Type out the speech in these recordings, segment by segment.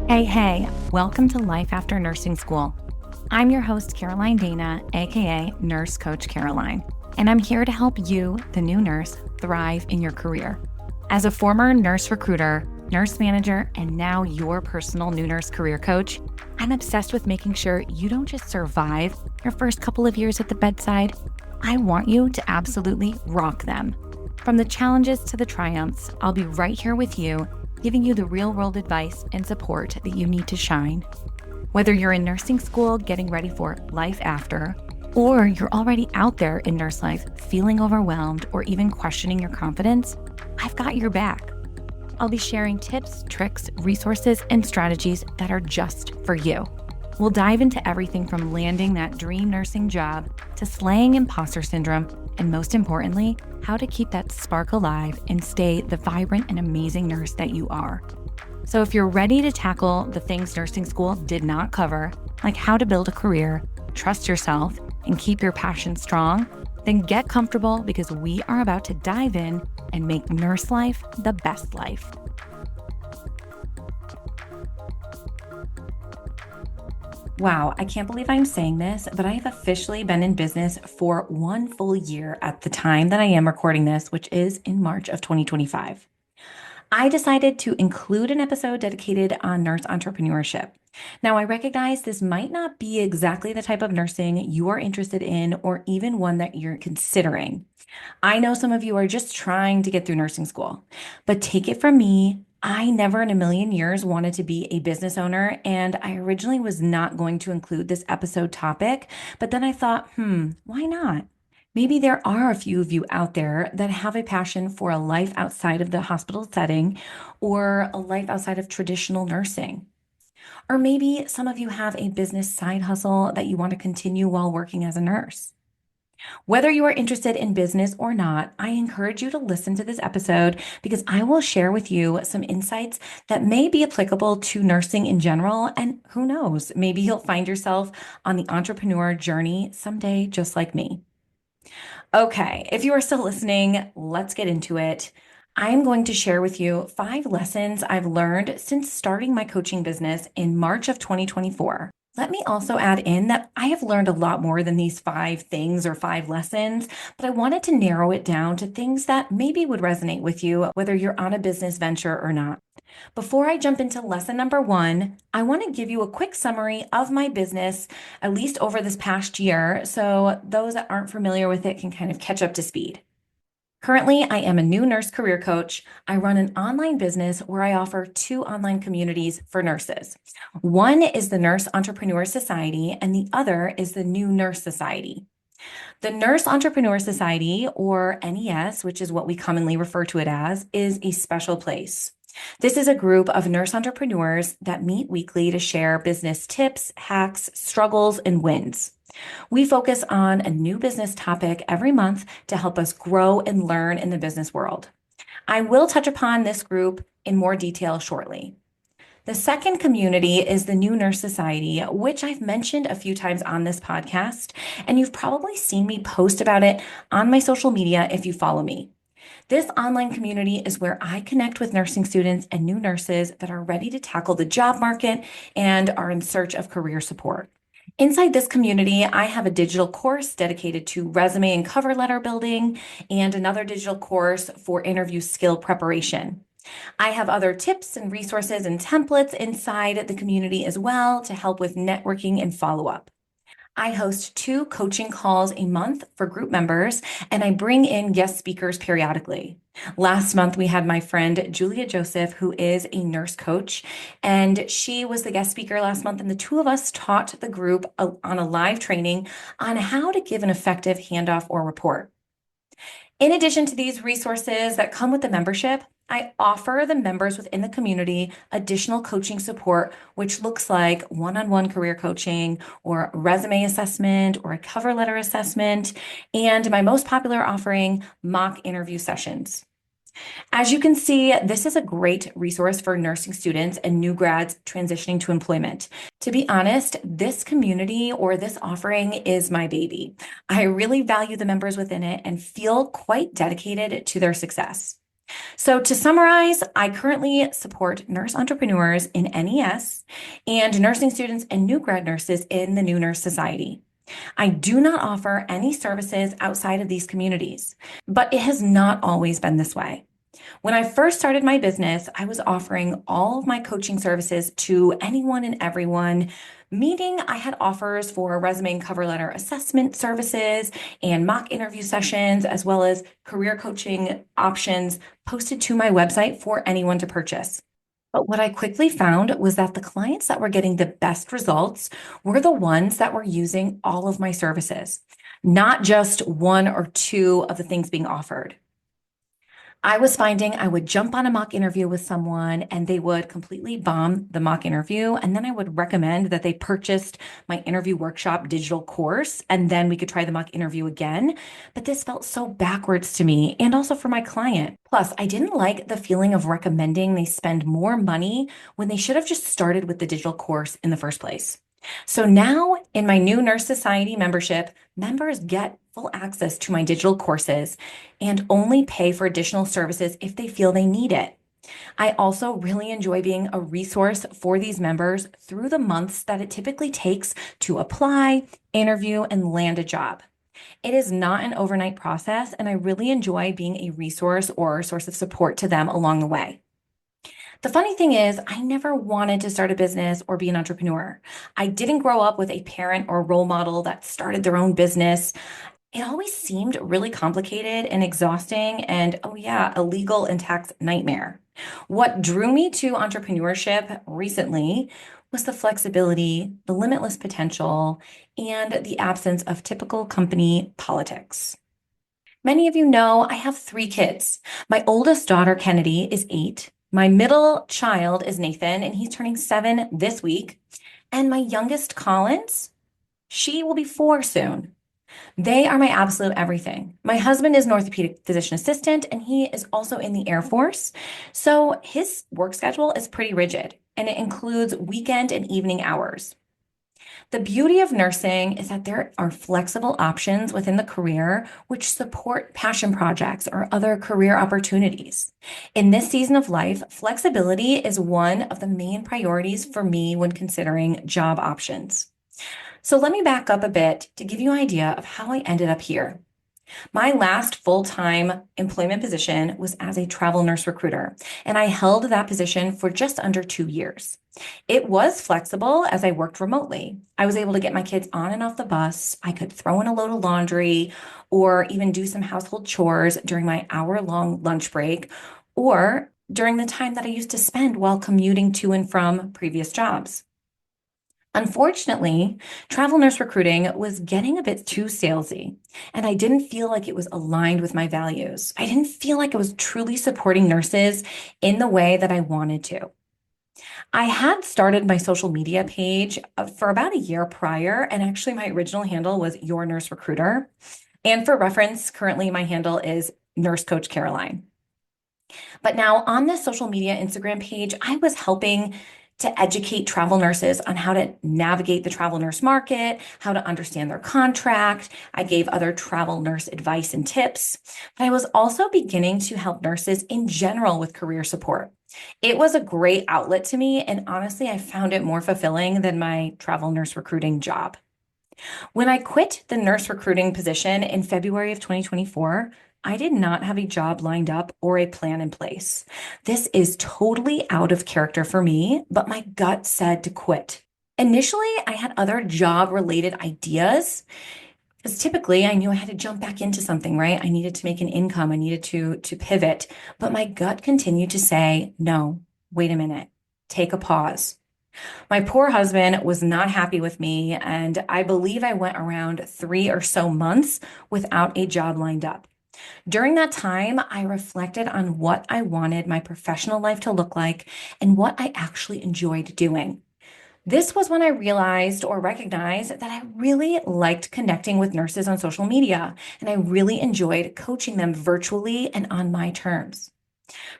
Hey, welcome to Life After Nursing School. I'm your host, Caroline Dana, aka Nurse Coach Caroline, and I'm here to help you, the new nurse, thrive in your career. As a former nurse recruiter, nurse manager, and now your personal new nurse career coach, I'm obsessed with making sure you don't just survive your first couple of years at the bedside. I want you to absolutely rock them. From the challenges to the triumphs, I'll be right here with you, giving you the real-world advice and support that you need to shine. Whether you're in nursing school getting ready for life after, or you're already out there in nurse life feeling overwhelmed or even questioning your confidence, I've got your back. I'll be sharing tips, tricks, resources, and strategies that are just for you. We'll dive into everything from landing that dream nursing job to slaying imposter syndrome, and most importantly, how to keep that spark alive and stay the vibrant and amazing nurse that you are. So if you're ready to tackle the things nursing school did not cover, like how to build a career, trust yourself, and keep your passion strong, then get comfortable because we are about to dive in and make nurse life the best life. Wow, I can't believe I'm saying this, but I have officially been in business for 1 full year at the time that I am recording this, which is in March of 2025. I decided to include an episode dedicated on nurse entrepreneurship. Now, I recognize this might not be exactly the type of nursing you are interested in or even one that you're considering. I know some of you are just trying to get through nursing school, but take it from me, I never in a million years wanted to be a business owner, and I originally was not going to include this episode topic, but then I thought, why not? Maybe there are a few of you out there that have a passion for a life outside of the hospital setting or a life outside of traditional nursing. Or maybe some of you have a business side hustle that you want to continue while working as a nurse. Whether you are interested in business or not, I encourage you to listen to this episode because I will share with you some insights that may be applicable to nursing in general. And who knows, maybe you'll find yourself on the entrepreneur journey someday, just like me. Okay, if you are still listening, let's get into it. I am going to share with you 5 lessons I've learned since starting my coaching business in March of 2024. Let me also add in that I have learned a lot more than these 5 things or 5 lessons, but I wanted to narrow it down to things that maybe would resonate with you, whether you're on a business venture or not. Before I jump into lesson number 1, I want to give you a quick summary of my business, at least over this past year, so those that aren't familiar with it can kind of catch up to speed. Currently, I am a new nurse career coach. I run an online business where I offer 2 online communities for nurses. One is the Nurse Entrepreneur Society, and the other is the New Nurse Society. The Nurse Entrepreneur Society, or NES, which is what we commonly refer to it as, is a special place. This is a group of nurse entrepreneurs that meet weekly to share business tips, hacks, struggles, and wins. We focus on a new business topic every month to help us grow and learn in the business world. I will touch upon this group in more detail shortly. The second community is the New Nurse Society, which I've mentioned a few times on this podcast, and you've probably seen me post about it on my social media if you follow me. This online community is where I connect with nursing students and new nurses that are ready to tackle the job market and are in search of career support. Inside this community, I have a digital course dedicated to resume and cover letter building and another digital course for interview skill preparation. I have other tips and resources and templates inside the community as well to help with networking and follow-up. I host 2 coaching calls a month for group members, and I bring in guest speakers periodically. Last month, we had my friend Julia Joseph, who is a nurse coach, and she was the guest speaker last month, and the 2 of us taught the group on a live training on how to give an effective handoff or report. In addition to these resources that come with the membership, I offer the members within the community additional coaching support, which looks like one-on-one career coaching or resume assessment or a cover letter assessment, and my most popular offering, mock interview sessions. As you can see, this is a great resource for nursing students and new grads transitioning to employment. To be honest, this community or this offering is my baby. I really value the members within it and feel quite dedicated to their success. So, to summarize, I currently support nurse entrepreneurs in NES and nursing students and new grad nurses in the New Nurse Society. I do not offer any services outside of these communities, but it has not always been this way. When I first started my business, I was offering all of my coaching services to anyone and everyone, meaning I had offers for resume and cover letter assessment services and mock interview sessions, as well as career coaching options posted to my website for anyone to purchase. But what I quickly found was that the clients that were getting the best results were the ones that were using all of my services, not just one or two of the things being offered. I was finding I would jump on a mock interview with someone and they would completely bomb the mock interview. And then I would recommend that they purchased my interview workshop digital course and then we could try the mock interview again. But this felt so backwards to me and also for my client. Plus, I didn't like the feeling of recommending they spend more money when they should have just started with the digital course in the first place. So now in my new Nurse Society membership, members get full access to my digital courses and only pay for additional services if they feel they need it. I also really enjoy being a resource for these members through the months that it typically takes to apply, interview, and land a job. It is not an overnight process, and I really enjoy being a resource or source of support to them along the way. The funny thing is, I never wanted to start a business or be an entrepreneur. I didn't grow up with a parent or role model that started their own business. It always seemed really complicated and exhausting, and oh, yeah, a legal and tax nightmare. What drew me to entrepreneurship recently was the flexibility, the limitless potential, and the absence of typical company politics. Many of you know I have three kids. My oldest daughter, Kennedy, is 8. My middle child is Nathan, and he's turning 7 this week. And my youngest, Collins, she will be 4 soon. They are my absolute everything. My husband is an orthopedic physician assistant, and he is also in the Air Force. So his work schedule is pretty rigid, and it includes weekend and evening hours. The beauty of nursing is that there are flexible options within the career which support passion projects or other career opportunities. In this season of life, flexibility is one of the main priorities for me when considering job options. So let me back up a bit to give you an idea of how I ended up here. My last full-time employment position was as a travel nurse recruiter, and I held that position for just under 2 years. It was flexible as I worked remotely. I was able to get my kids on and off the bus. I could throw in a load of laundry or even do some household chores during my hour-long lunch break or during the time that I used to spend while commuting to and from previous jobs. Unfortunately, travel nurse recruiting was getting a bit too salesy, and I didn't feel like it was aligned with my values. I didn't feel like I was truly supporting nurses in the way that I wanted to. I had started my social media page for about a year prior, and actually, my original handle was Your Nurse Recruiter. And for reference, currently my handle is Nurse Coach Caroline. But now on this social media Instagram page, I was helping to educate travel nurses on how to navigate the travel nurse market, how to understand their contract. I gave other travel nurse advice and tips, but I was also beginning to help nurses in general with career support. It was a great outlet to me, and honestly, I found it more fulfilling than my travel nurse recruiting job. When I quit the nurse recruiting position in February of 2024, I did not have a job lined up or a plan in place. This is totally out of character for me, but my gut said to quit. Initially, I had other job related ideas because typically I knew I had to jump back into something, right? I needed to make an income, I needed to pivot, but my gut continued to say, no, wait a minute, take a pause. My poor husband was not happy with me, and I believe I went around 3 or so months without a job lined up. During that time, I reflected on what I wanted my professional life to look like and what I actually enjoyed doing. This was when I realized or recognized that I really liked connecting with nurses on social media, and I really enjoyed coaching them virtually and on my terms.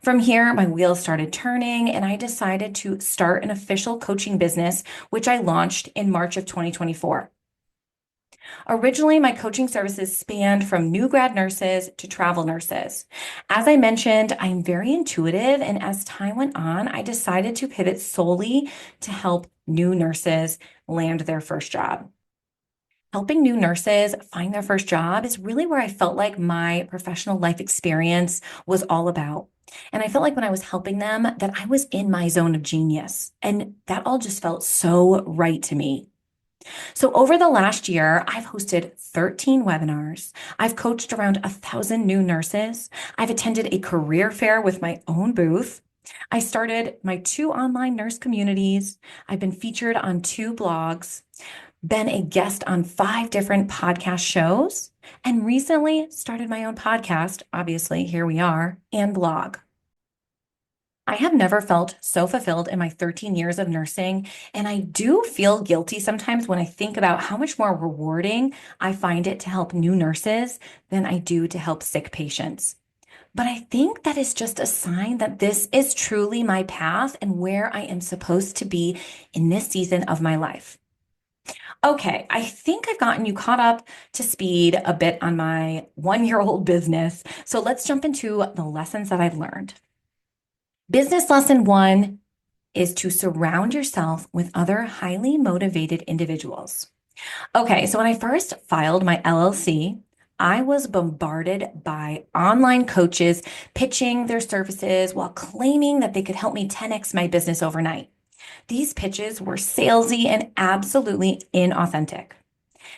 From here, my wheels started turning, and I decided to start an official coaching business, which I launched in March of 2024. Originally, my coaching services spanned from new grad nurses to travel nurses. As I mentioned, I'm very intuitive, and as time went on, I decided to pivot solely to help new nurses land their first job. Helping new nurses find their first job is really where I felt like my professional life experience was all about. And I felt like when I was helping them that I was in my zone of genius. And that all just felt so right to me. So over the last year, I've hosted 13 webinars. I've coached around 1,000 new nurses. I've attended a career fair with my own booth. I started my 2 online nurse communities. I've been featured on 2 blogs, been a guest on 5 different podcast shows, and recently started my own podcast. Obviously, here we are, and blog. I have never felt so fulfilled in my 13 years of nursing, and I do feel guilty sometimes when I think about how much more rewarding I find it to help new nurses than I do to help sick patients. But I think that is just a sign that this is truly my path and where I am supposed to be in this season of my life. Okay, I think I've gotten you caught up to speed a bit on my 1-year-old business. So let's jump into the lessons that I've learned. Business lesson 1 is to surround yourself with other highly motivated individuals. Okay, so when I first filed my LLC, I was bombarded by online coaches pitching their services while claiming that they could help me 10x my business overnight. These pitches were salesy and absolutely inauthentic.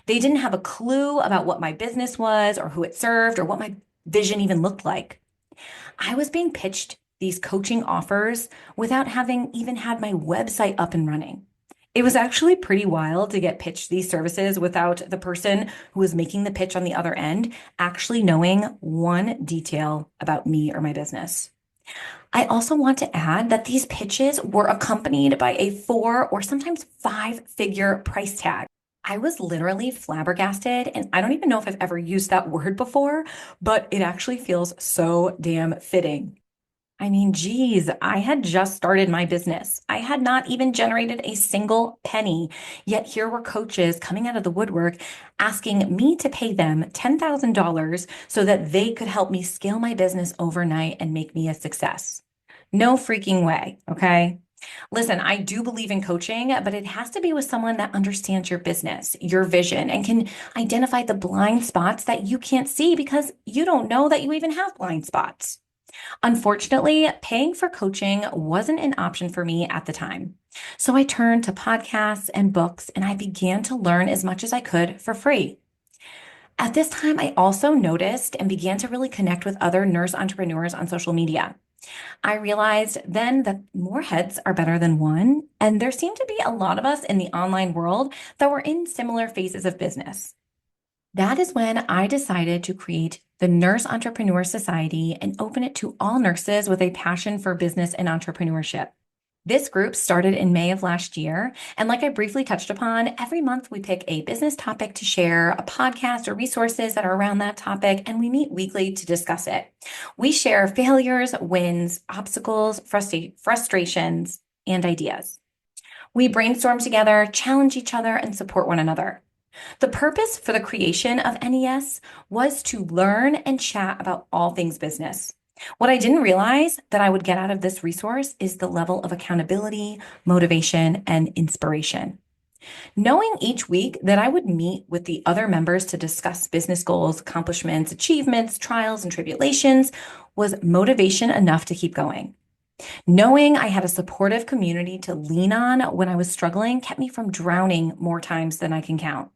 They didn't have a clue about what my business was or who it served or what my vision even looked like. I was being pitched these coaching offers without having even had my website up and running. It was actually pretty wild to get pitched these services without the person who was making the pitch on the other end actually knowing one detail about me or my business. I also want to add that these pitches were accompanied by a 4 or sometimes 5-figure price tag. I was literally flabbergasted, and I don't even know if I've ever used that word before, but it actually feels so damn fitting. I mean, geez, I had just started my business. I had not even generated a single penny. Yet here were coaches coming out of the woodwork asking me to pay them $10,000 so that they could help me scale my business overnight and make me a success. No freaking way, okay? Listen, I do believe in coaching, but it has to be with someone that understands your business, your vision, and can identify the blind spots that you can't see because you don't know that you even have blind spots. Unfortunately, paying for coaching wasn't an option for me at the time. So I turned to podcasts and books, and I began to learn as much as I could for free. At this time, I also noticed and began to really connect with other nurse entrepreneurs on social media. I realized then that more heads are better than one, and there seemed to be a lot of us in the online world that were in similar phases of business. That is when I decided to create the Nurse Entrepreneur Society and open it to all nurses with a passion for business and entrepreneurship. This group started in May of last year, and like I briefly touched upon, every month we pick a business topic to share, a podcast or resources that are around that topic, and we meet weekly to discuss it. We share failures, wins, obstacles, frustrations, and ideas. We brainstorm together, challenge each other, and support one another. The purpose for the creation of NES was to learn and chat about all things business. What I didn't realize that I would get out of this resource is the level of accountability, motivation, and inspiration. Knowing each week that I would meet with the other members to discuss business goals, accomplishments, achievements, trials, and tribulations was motivation enough to keep going. Knowing I had a supportive community to lean on when I was struggling kept me from drowning more times than I can count.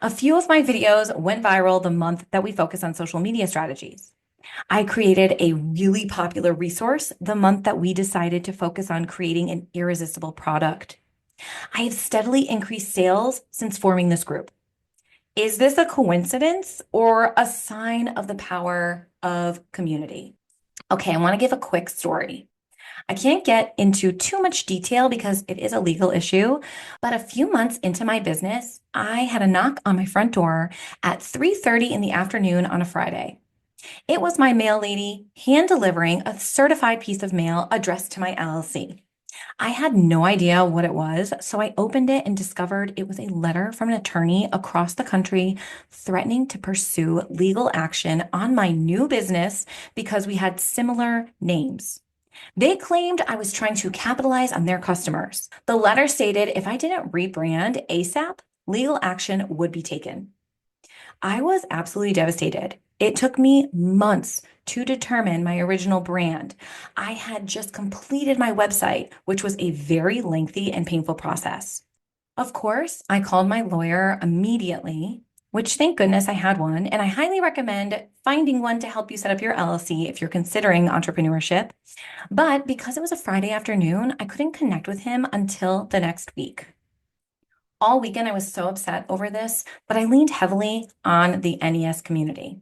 A few of my videos went viral the month that we focus on social media strategies. I created a really popular resource the month that we decided to focus on creating an irresistible product. I have steadily increased sales since forming this group. Is this a coincidence or a sign of the power of community? Okay, I want to give a quick story. I can't get into too much detail because it is a legal issue, but a few months into my business, I had a knock on my front door at 3:30 in the afternoon on a Friday. It was my mail lady hand delivering a certified piece of mail addressed to my LLC. I had no idea what it was, so I opened it and discovered it was a letter from an attorney across the country threatening to pursue legal action on my new business because we had similar names. They claimed I was trying to capitalize on their customers. The letter stated if I didn't rebrand ASAP, legal action would be taken. I was absolutely devastated. It took me months to determine my original brand. I had just completed my website, which was a very lengthy and painful process. Of course, I called my lawyer immediately, which thank goodness I had one, and I highly recommend finding one to help you set up your LLC if you're considering entrepreneurship. But because it was a Friday afternoon, I couldn't connect with him until the next week. All weekend, I was so upset over this, but I leaned heavily on the NES community.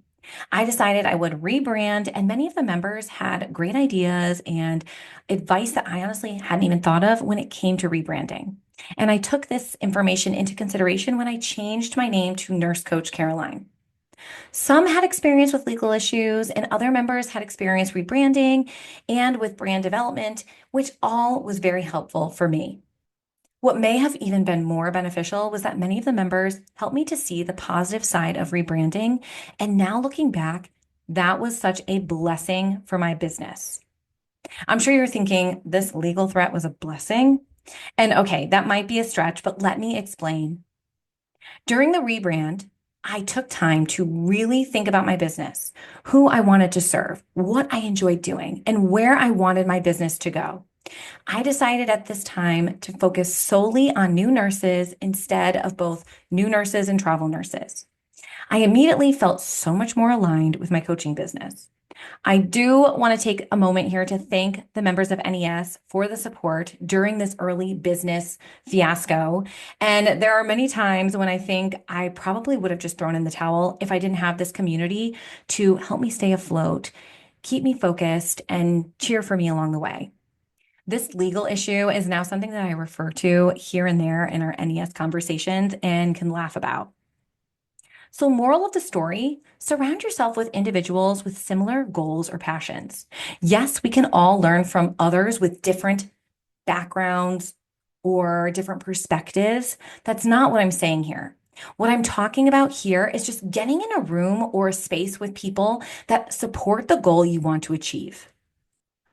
I decided I would rebrand, and many of the members had great ideas and advice that I honestly hadn't even thought of when it came to rebranding. And I took this information into consideration when I changed my name to Nurse Coach Caroline. Some had experience with legal issues, and other members had experience rebranding and with brand development, which all was very helpful for me. What may have even been more beneficial was that many of the members helped me to see the positive side of rebranding. And now looking back, that was such a blessing for my business. I'm sure you're thinking this legal threat was a blessing. And okay, that might be a stretch, but let me explain. During the rebrand, I took time to really think about my business, who I wanted to serve, what I enjoyed doing, and where I wanted my business to go. I decided at this time to focus solely on new nurses instead of both new nurses and travel nurses. I immediately felt so much more aligned with my coaching business. I do want to take a moment here to thank the members of NES for the support during this early business fiasco. And there are many times when I think I probably would have just thrown in the towel if I didn't have this community to help me stay afloat, keep me focused, and cheer for me along the way. This legal issue is now something that I refer to here and there in our NES conversations and can laugh about. So, moral of the story, surround yourself with individuals with similar goals or passions. Yes, we can all learn from others with different backgrounds or different perspectives. That's not what I'm saying here. What I'm talking about here is just getting in a room or a space with people that support the goal you want to achieve.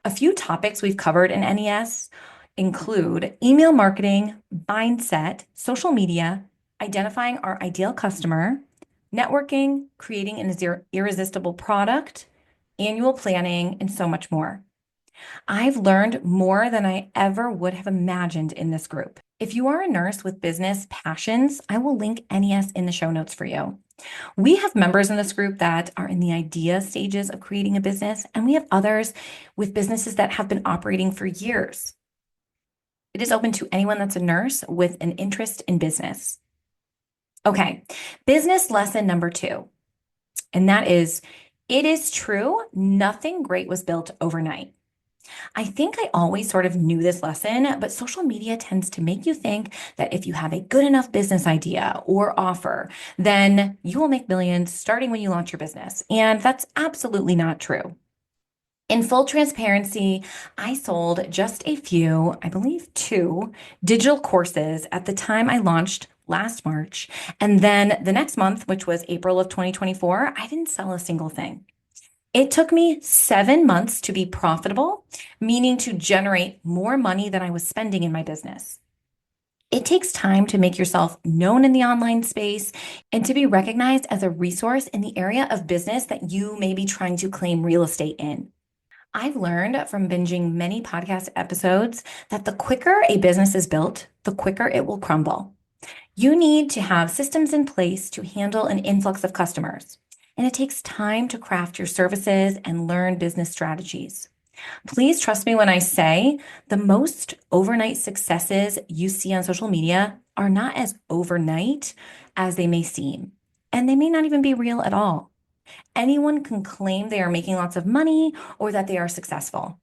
A few topics we've covered in NES include email marketing, mindset, social media, identifying our ideal customer, networking, creating an irresistible product, annual planning, and so much more. I've learned more than I ever would have imagined in this group. If you are a nurse with business passions, I will link NES in the show notes for you. We have members in this group that are in the idea stages of creating a business, and we have others with businesses that have been operating for years. It is open to anyone that's a nurse with an interest in business. Okay, business lesson number 2, and that is, it is true, nothing great was built overnight. I think I always sort of knew this lesson, but social media tends to make you think that if you have a good enough business idea or offer, then you will make millions starting when you launch your business. And that's absolutely not true. In full transparency, I sold just a few, I believe 2, digital courses at the time I launched last March. And then the next month, which was April of 2024, I didn't sell a single thing. It took me 7 months to be profitable, meaning to generate more money than I was spending in my business. It takes time to make yourself known in the online space and to be recognized as a resource in the area of business that you may be trying to claim real estate in. I've learned from binging many podcast episodes that the quicker a business is built, the quicker it will crumble. You need to have systems in place to handle an influx of customers. And it takes time to craft your services and learn business strategies. Please trust me when I say the most overnight successes you see on social media are not as overnight as they may seem, and they may not even be real at all. Anyone can claim they are making lots of money or that they are successful.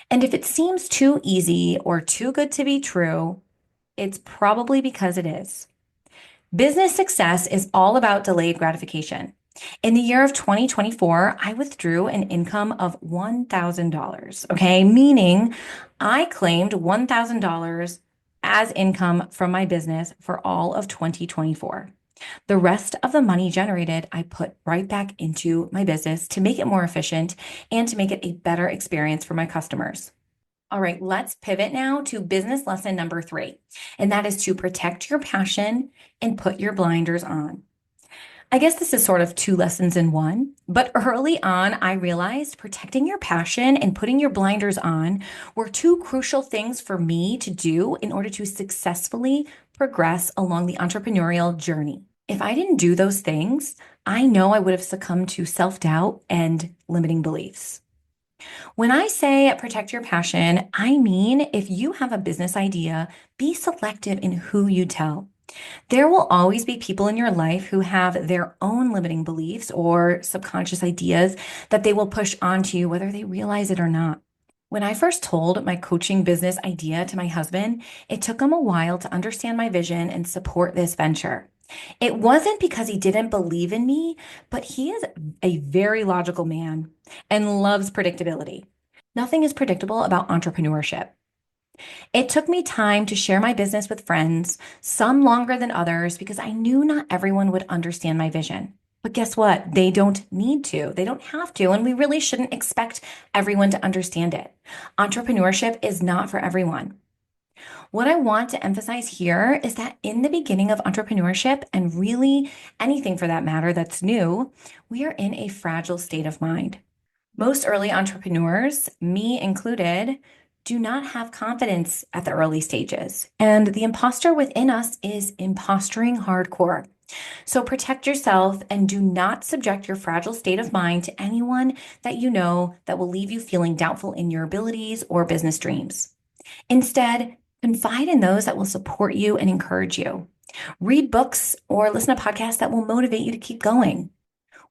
And if it seems too easy or too good to be true, it's probably because it is. Business success is all about delayed gratification. In the year of 2024, I withdrew an income of $1,000. Okay. Meaning I claimed $1,000 as income from my business for all of 2024. The rest of the money generated, I put right back into my business to make it more efficient and to make it a better experience for my customers. All right, let's pivot now to business lesson number three, and that is to protect your passion and put your blinders on. I guess this is sort of two lessons in one, but early on, I realized protecting your passion and putting your blinders on were two crucial things for me to do in order to successfully progress along the entrepreneurial journey. If I didn't do those things, I know I would have succumbed to self doubt and limiting beliefs. When I say protect your passion, I mean if you have a business idea, be selective in who you tell. There will always be people in your life who have their own limiting beliefs or subconscious ideas that they will push onto you, whether they realize it or not. When I first told my coaching business idea to my husband, it took him a while to understand my vision and support this venture. It wasn't because he didn't believe in me, but he is a very logical man and loves predictability. Nothing is predictable about entrepreneurship. It took me time to share my business with friends, some longer than others, because I knew not everyone would understand my vision. But guess what? They don't need to. They don't have to. And we really shouldn't expect everyone to understand it. Entrepreneurship is not for everyone. What I want to emphasize here is that in the beginning of entrepreneurship, and really anything for that matter that's new, we are in a fragile state of mind. Most early entrepreneurs, me included, do not have confidence at the early stages. And the imposter within us is impostering hardcore. So protect yourself and do not subject your fragile state of mind to anyone that you know that will leave you feeling doubtful in your abilities or business dreams. Instead, confide in those that will support you and encourage you. Read books or listen to podcasts that will motivate you to keep going.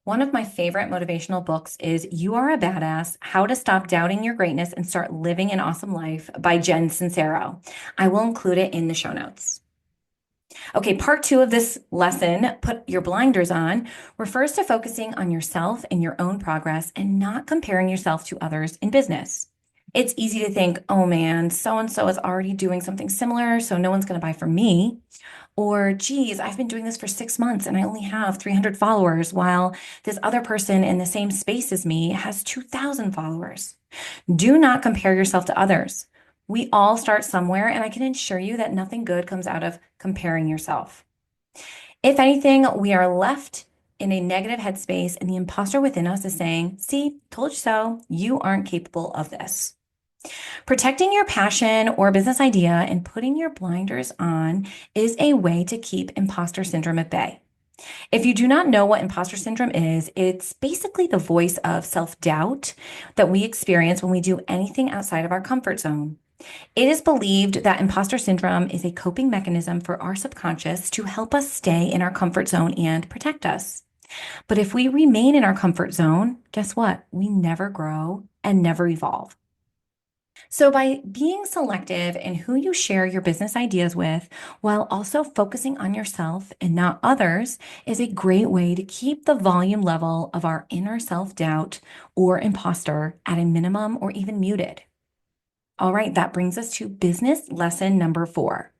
One of my favorite motivational books is You Are a Badass: How to Stop Doubting Your Greatness and Start Living an Awesome Life by Jen Sincero. I will include it in the show notes. Okay, part two of this lesson, Put Your Blinders On, refers to focusing on yourself and your own progress and not comparing yourself to others in business. It's easy to think, oh man, so and so is already doing something similar, so no one's going to buy from me. Or, geez, I've been doing this for 6 months and I only have 300 followers, while this other person in the same space as me has 2,000 followers. Do not compare yourself to others. We all start somewhere, and I can assure you that nothing good comes out of comparing yourself. If anything, we are left in a negative headspace, and the imposter within us is saying, see, told you so, you aren't capable of this. Protecting your passion or business idea and putting your blinders on is a way to keep imposter syndrome at bay. If you do not know what imposter syndrome is, it's basically the voice of self-doubt that we experience when we do anything outside of our comfort zone. It is believed that imposter syndrome is a coping mechanism for our subconscious to help us stay in our comfort zone and protect us. But if we remain in our comfort zone, guess what? We never grow and never evolve. So, by being selective in who you share your business ideas with, while also focusing on yourself and not others, is a great way to keep the volume level of our inner self doubt or imposter at a minimum or even muted. All right, that brings us to business lesson number 4.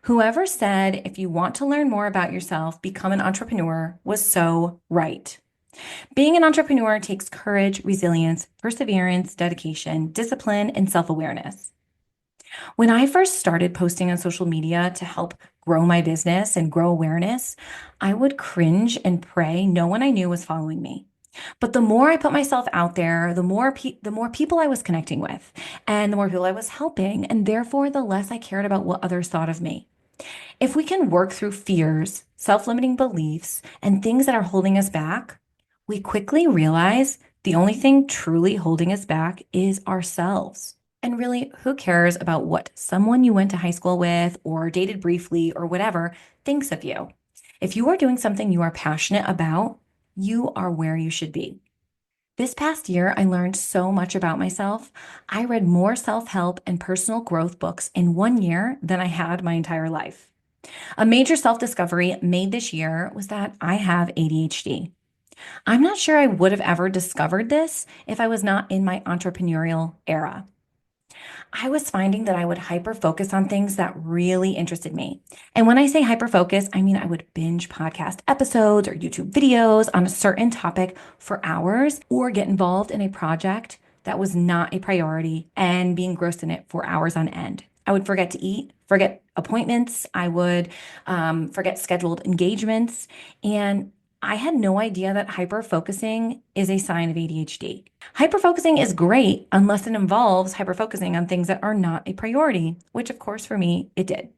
Whoever said, if you want to learn more about yourself, become an entrepreneur, was so right. Being an entrepreneur takes courage, resilience, perseverance, dedication, discipline, and self-awareness. When I first started posting on social media to help grow my business and grow awareness, I would cringe and pray no one I knew was following me. But the more I put myself out there, the more people I was connecting with, and the more people I was helping, and therefore the less I cared about what others thought of me. If we can work through fears, self-limiting beliefs, and things that are holding us back, we quickly realize the only thing truly holding us back is ourselves. And really, who cares about what someone you went to high school with or dated briefly or whatever thinks of you? If you are doing something you are passionate about, you are where you should be. This past year, I learned so much about myself. I read more self-help and personal growth books in 1 year than I had my entire life. A major self-discovery made this year was that I have ADHD. I'm not sure I would have ever discovered this if I was not in my entrepreneurial era. I was finding that I would hyper focus on things that really interested me. And when I say hyper focus, I mean I would binge podcast episodes or YouTube videos on a certain topic for hours or get involved in a project that was not a priority and be engrossed in it for hours on end. I would forget to eat, forget appointments, I would forget scheduled engagements. And I had no idea that hyper focusing is a sign of ADHD. Hyperfocusing is great unless it involves hyperfocusing on things that are not a priority, which of course for me, it did.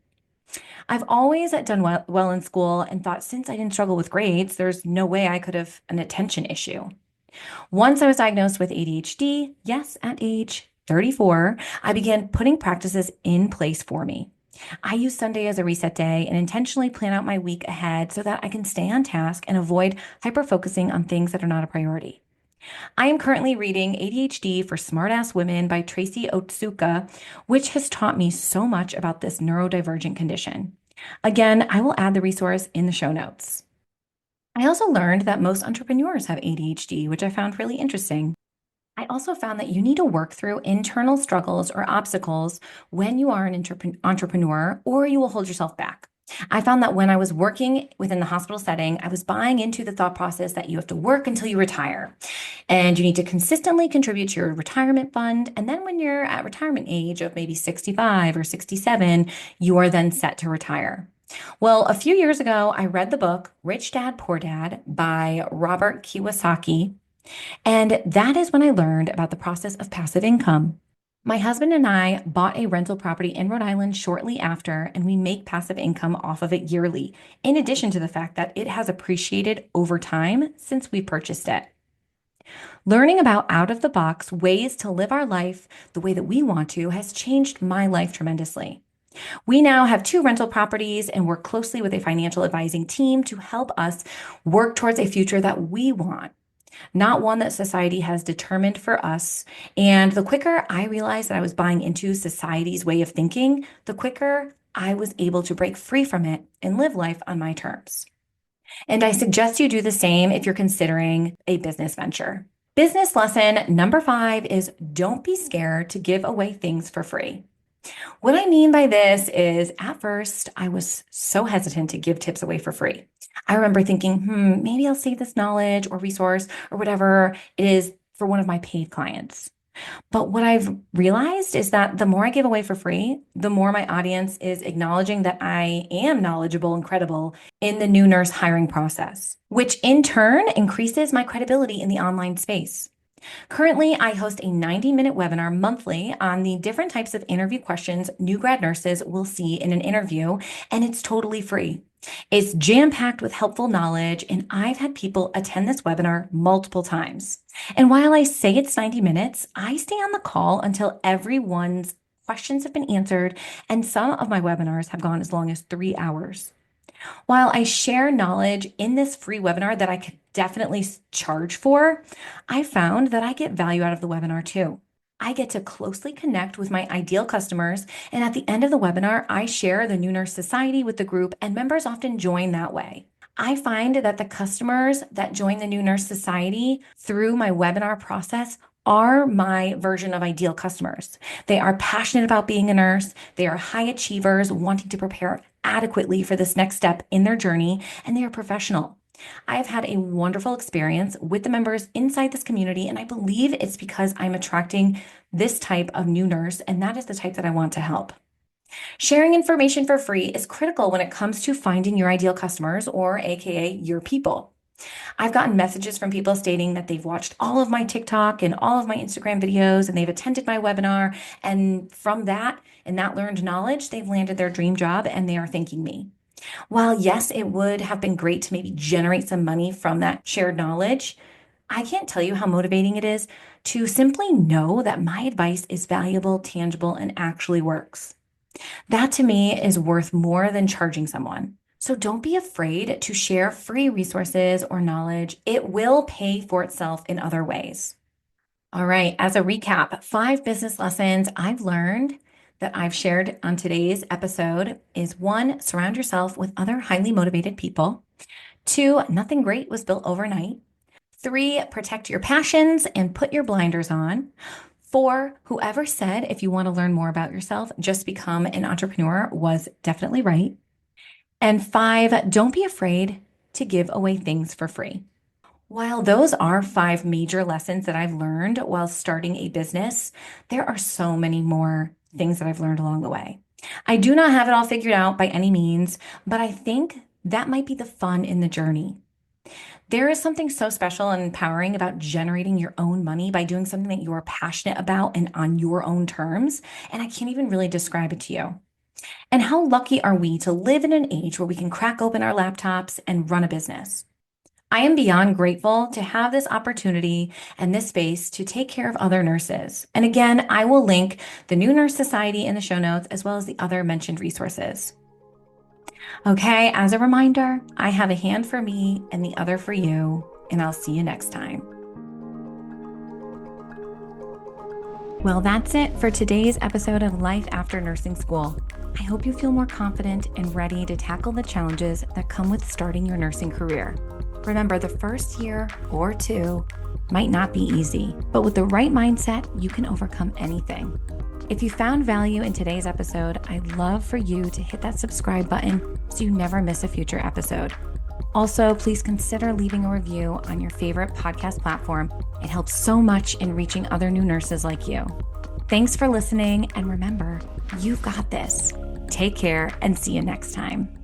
I've always done well in school and thought since I didn't struggle with grades, there's no way I could have an attention issue. Once I was diagnosed with ADHD, yes, at age 34, I began putting practices in place for me. I use Sunday as a reset day and intentionally plan out my week ahead so that I can stay on task and avoid hyperfocusing on things that are not a priority. I am currently reading ADHD for Smartass Women by Tracy Otsuka, which has taught me so much about this neurodivergent condition. Again, I will add the resource in the show notes. I also learned that most entrepreneurs have ADHD, which I found really interesting. I also found that you need to work through internal struggles or obstacles when you are an entrepreneur, or you will hold yourself back. I found that when I was working within the hospital setting, I was buying into the thought process that you have to work until you retire and you need to consistently contribute to your retirement fund. And then when you're at retirement age of maybe 65 or 67, you are then set to retire. Well, a few years ago, I read the book Rich Dad, Poor Dad by Robert Kiyosaki. And that is when I learned about the process of passive income. My husband and I bought a rental property in Rhode Island shortly after, and we make passive income off of it yearly, in addition to the fact that it has appreciated over time since we purchased it. Learning about out of the box ways to live our life the way that we want to has changed my life tremendously. We now have two rental properties and work closely with a financial advising team to help us work towards a future that we want, not one that society has determined for us. And the quicker I realized that I was buying into society's way of thinking, the quicker I was able to break free from it and live life on my terms. And I suggest you do the same if you're considering a business venture. Business lesson number 5 is don't be scared to give away things for free. What I mean by this is at first, I was so hesitant to give tips away for free. I remember thinking, maybe I'll save this knowledge or resource or whatever it is for one of my paid clients. But what I've realized is that the more I give away for free, the more my audience is acknowledging that I am knowledgeable and credible in the new nurse hiring process, which in turn increases my credibility in the online space. Currently, I host a 90-minute webinar monthly on the different types of interview questions new grad nurses will see in an interview, and it's totally free. It's jam-packed with helpful knowledge, and I've had people attend this webinar multiple times. And while I say it's 90 minutes, I stay on the call until everyone's questions have been answered, and some of my webinars have gone as long as 3 hours. While I share knowledge in this free webinar that I could definitely charge for, I found that I get value out of the webinar too. I get to closely connect with my ideal customers, and at the end of the webinar, I share the New Nurse Society with the group, and members often join that way. I find that the customers that join the New Nurse Society through my webinar process are my version of ideal customers. They are passionate about being a nurse. They are high achievers wanting to prepare adequately for this next step in their journey, and they are professional. I have had a wonderful experience with the members inside this community, and I believe it's because I'm attracting this type of new nurse, and that is the type that I want to help. Sharing information for free is critical when it comes to finding your ideal customers, or AKA your people. I've gotten messages from people stating that they've watched all of my TikTok and all of my Instagram videos and they've attended my webinar. And from that and that learned knowledge, they've landed their dream job and they are thanking me. While yes, it would have been great to maybe generate some money from that shared knowledge, I can't tell you how motivating it is to simply know that my advice is valuable, tangible, and actually works. That to me is worth more than charging someone. So don't be afraid to share free resources or knowledge. It will pay for itself in other ways. All right, as a recap, 5 business lessons I've learned that I've shared on today's episode is 1, surround yourself with other highly motivated people. 2, nothing great was built overnight. 3, protect your passions and put your blinders on. 4, whoever said if you want to learn more about yourself, just become an entrepreneur was definitely right. And 5, don't be afraid to give away things for free. While those are 5 major lessons that I've learned while starting a business, there are so many more things that I've learned along the way. I do not have it all figured out by any means, but I think that might be the fun in the journey. There is something so special and empowering about generating your own money by doing something that you are passionate about and on your own terms. And I can't even really describe it to you. And how lucky are we to live in an age where we can crack open our laptops and run a business? I am beyond grateful to have this opportunity and this space to take care of other nurses. And again, I will link the New Nurse Society in the show notes as well as the other mentioned resources. Okay, as a reminder, I have a hand for me and the other for you, and I'll see you next time. Well, that's it for today's episode of Life After Nursing School. I hope you feel more confident and ready to tackle the challenges that come with starting your nursing career. Remember, the first year or 2 might not be easy, but with the right mindset, you can overcome anything. If you found value in today's episode, I'd love for you to hit that subscribe button so you never miss a future episode. Also, please consider leaving a review on your favorite podcast platform. It helps so much in reaching other new nurses like you. Thanks for listening, and remember, you've got this. Take care and see you next time.